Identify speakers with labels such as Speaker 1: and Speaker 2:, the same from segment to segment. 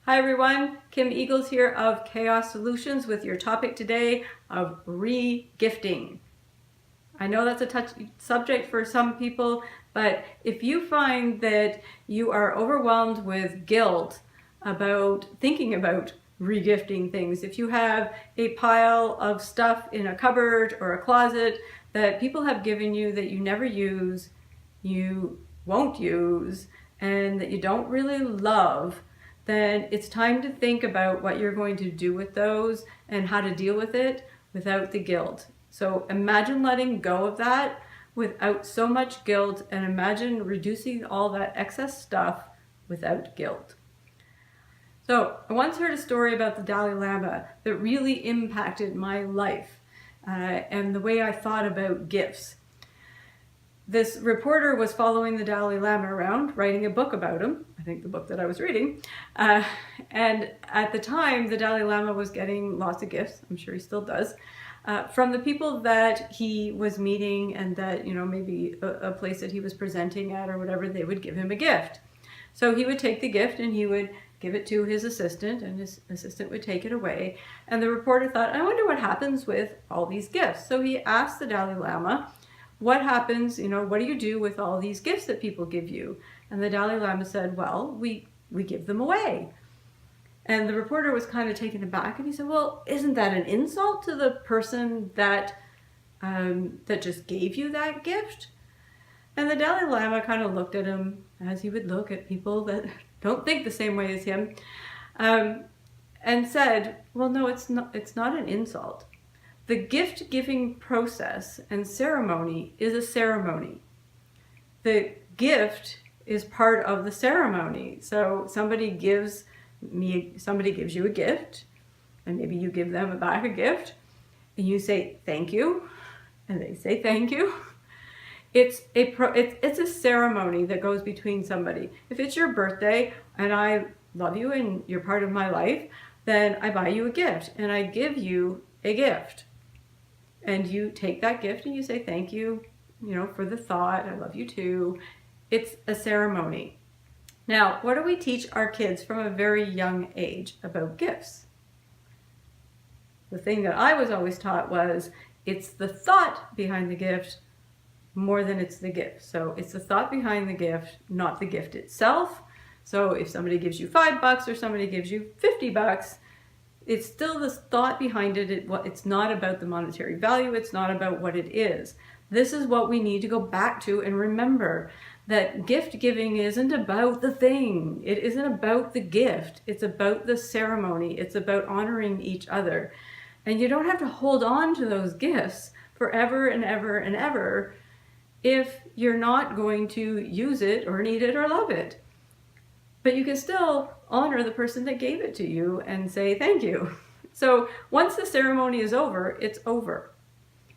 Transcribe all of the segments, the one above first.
Speaker 1: Hi everyone, Kim Eagles here of Kaos Solutions with your topic today of re-gifting. I know that's a touchy subject for some people, but if you find that you are overwhelmed with guilt about thinking about re-gifting things, if you have a pile of stuff in a cupboard or a closet that people have given you that you never use, you won't use, and that you don't really love, then it's time to think about what you're going to do with those and how to deal with it without the guilt. So imagine letting go of that without so much guilt, and imagine reducing all that excess stuff without guilt. So I once heard a story about the Dalai Lama that really impacted my life and the way I thought about gifts. This reporter was following the Dalai Lama around, writing a book about him, I think the book that I was reading. And at the time, the Dalai Lama was getting lots of gifts, I'm sure he still does, from the people that he was meeting, and that, maybe a place that he was presenting at or whatever, they would give him a gift. So he would take the gift and he would give it to his assistant, and his assistant would take it away. And the reporter thought, I wonder what happens with all these gifts. So he asked the Dalai Lama, what happens, what do you do with all these gifts that people give you? And the Dalai Lama said, well, we give them away. And the reporter was kind of taken aback, and he said, well, isn't that an insult to the person that just gave you that gift? And the Dalai Lama kind of looked at him as he would look at people that don't think the same way as him, and said, well, no, it's not an insult. The gift-giving process and ceremony is a ceremony. The gift is part of the ceremony. So somebody gives you a gift, and maybe you give them back a gift, and you say thank you, and they say thank you. It's a ceremony that goes between somebody. If it's your birthday and I love you and you're part of my life, then I buy you a gift and I give you a gift. And you take that gift and you say thank you, for the thought, I love you too. It's a ceremony. Now, what do we teach our kids from a very young age about gifts? The thing that I was always taught was it's the thought behind the gift more than it's the gift. So it's the thought behind the gift, not the gift itself. So if somebody gives you $5 or somebody gives you $50, it's still the thought behind it. It's not about the monetary value. It's not about what it is. This is what we need to go back to and remember, that gift giving isn't about the thing. It isn't about the gift. It's about the ceremony. It's about honoring each other. And you don't have to hold on to those gifts forever and ever and ever if you're not going to use it or need it or love it. But you can still honor the person that gave it to you and say thank you. So once the ceremony is over, it's over.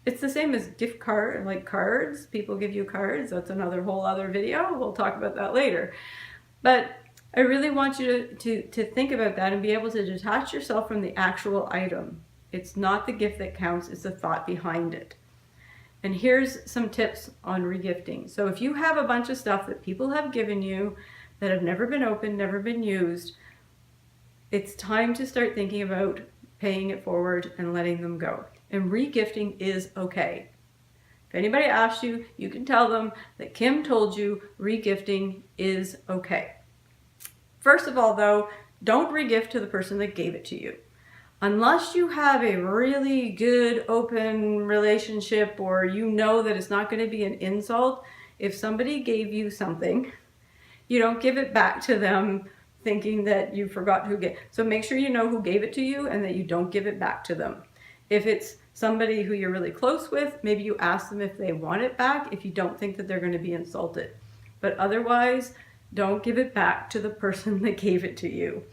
Speaker 1: It's the same as gift card, like cards. People give you cards. That's another whole other video. We'll talk about that later. But I really want you to think about that and be able to detach yourself from the actual item. It's not the gift that counts, it's the thought behind it. And here's some tips on regifting. So if you have a bunch of stuff that people have given you that have never been opened, never been used, it's time to start thinking about paying it forward and letting them go. And regifting is okay. If anybody asks you, you can tell them that Kim told you regifting is okay. First of all, though, don't regift to the person that gave it to you. Unless you have a really good open relationship, or that it's not going to be an insult, if somebody gave you something, you don't give it back to them thinking that you forgot who gave. So make sure you know who gave it to you and that you don't give it back to them. If it's somebody who you're really close with, maybe you ask them if they want it back if you don't think that they're going to be insulted. But otherwise, don't give it back to the person that gave it to you.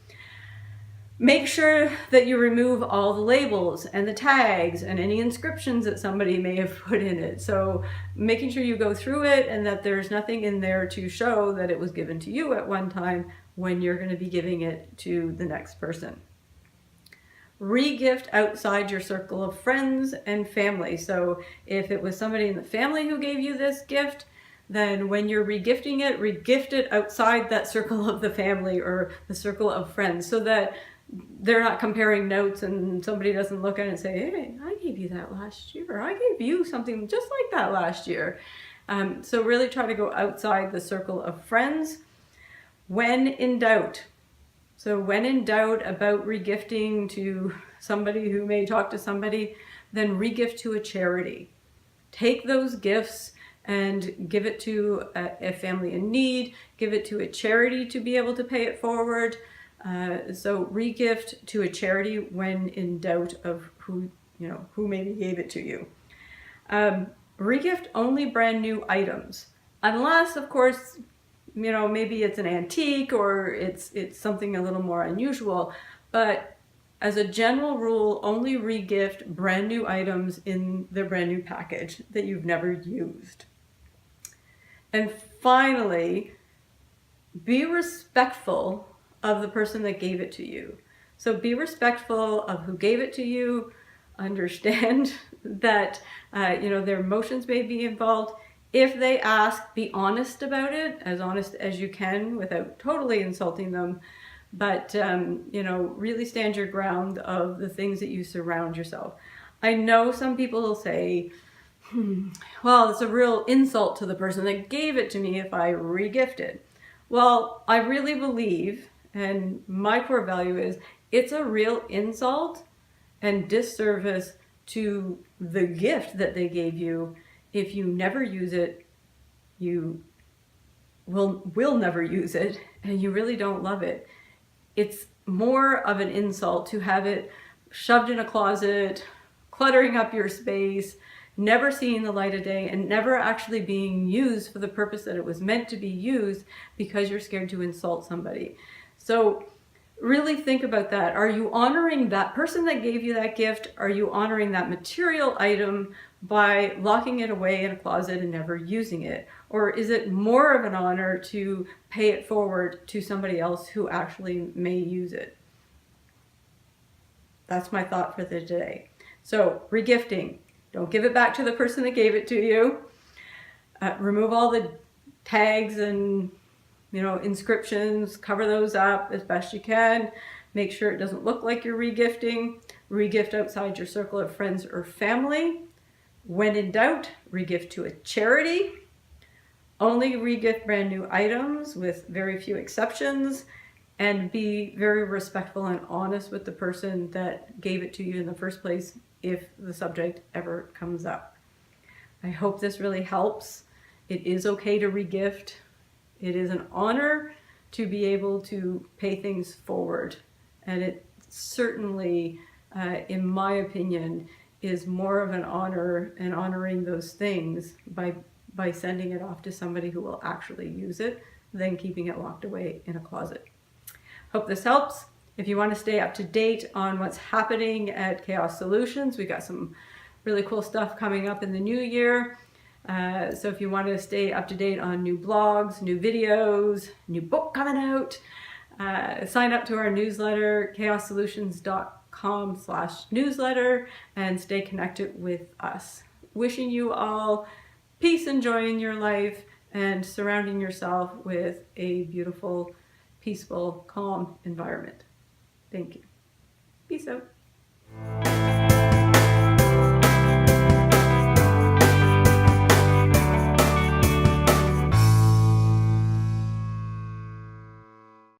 Speaker 1: Make sure that you remove all the labels and the tags and any inscriptions that somebody may have put in it. So making sure you go through it and that there's nothing in there to show that it was given to you at one time when you're going to be giving it to the next person. Regift outside your circle of friends and family. So if it was somebody in the family who gave you this gift, then when you're regifting it, regift it outside that circle of the family or the circle of friends, so that they're not comparing notes and somebody doesn't look at it and say, hey, I gave you that last year, or I gave you something just like that last year. So really try to go outside the circle of friends when in doubt. So when in doubt about regifting to somebody who may talk to somebody, then regift to a charity. Take those gifts and give it to a family in need, give it to a charity to be able to pay it forward. So regift to a charity when in doubt of who maybe gave it to you. Regift only brand new items, unless of course, maybe it's an antique or it's something a little more unusual, but as a general rule, only regift brand new items in their brand new package that you've never used. And finally, be respectful of the person that gave it to you. So be respectful of who gave it to you. Understand that their emotions may be involved. If they ask, be honest about it, as honest as you can without totally insulting them. But really stand your ground of the things that you surround yourself. I know some people will say, well, it's a real insult to the person that gave it to me if I regift it. Well, I really believe, and my core value is, it's a real insult and disservice to the gift that they gave you if you never use it, you will never use it, and you really don't love it. It's more of an insult to have it shoved in a closet, cluttering up your space, never seeing the light of day, and never actually being used for the purpose that it was meant to be used, because you're scared to insult somebody. So really think about that. Are you honoring that person that gave you that gift? Are you honoring that material item by locking it away in a closet and never using it? Or is it more of an honor to pay it forward to somebody else who actually may use it? That's my thought for the day. So regifting, don't give it back to the person that gave it to you. Remove all the tags and inscriptions, cover those up as best you can. Make sure it doesn't look like you're regifting. Regift outside your circle of friends or family. When in doubt, regift to a charity. Only regift brand new items with very few exceptions, and be very respectful and honest with the person that gave it to you in the first place if the subject ever comes up. I hope this really helps. It is okay to regift. It is an honor to be able to pay things forward, and it certainly, in my opinion, is more of an honor and honoring those things by sending it off to somebody who will actually use it than keeping it locked away in a closet. Hope this helps. If you want to stay up to date on what's happening at Kaos Solutions, we got some really cool stuff coming up in the new year. So if you want to stay up to date on new blogs, new videos, new book coming out, sign up to our newsletter, kaossolutions.com/newsletter, and stay connected with us. Wishing you all peace and joy in your life, and surrounding yourself with a beautiful, peaceful, calm environment. Thank you. Peace out.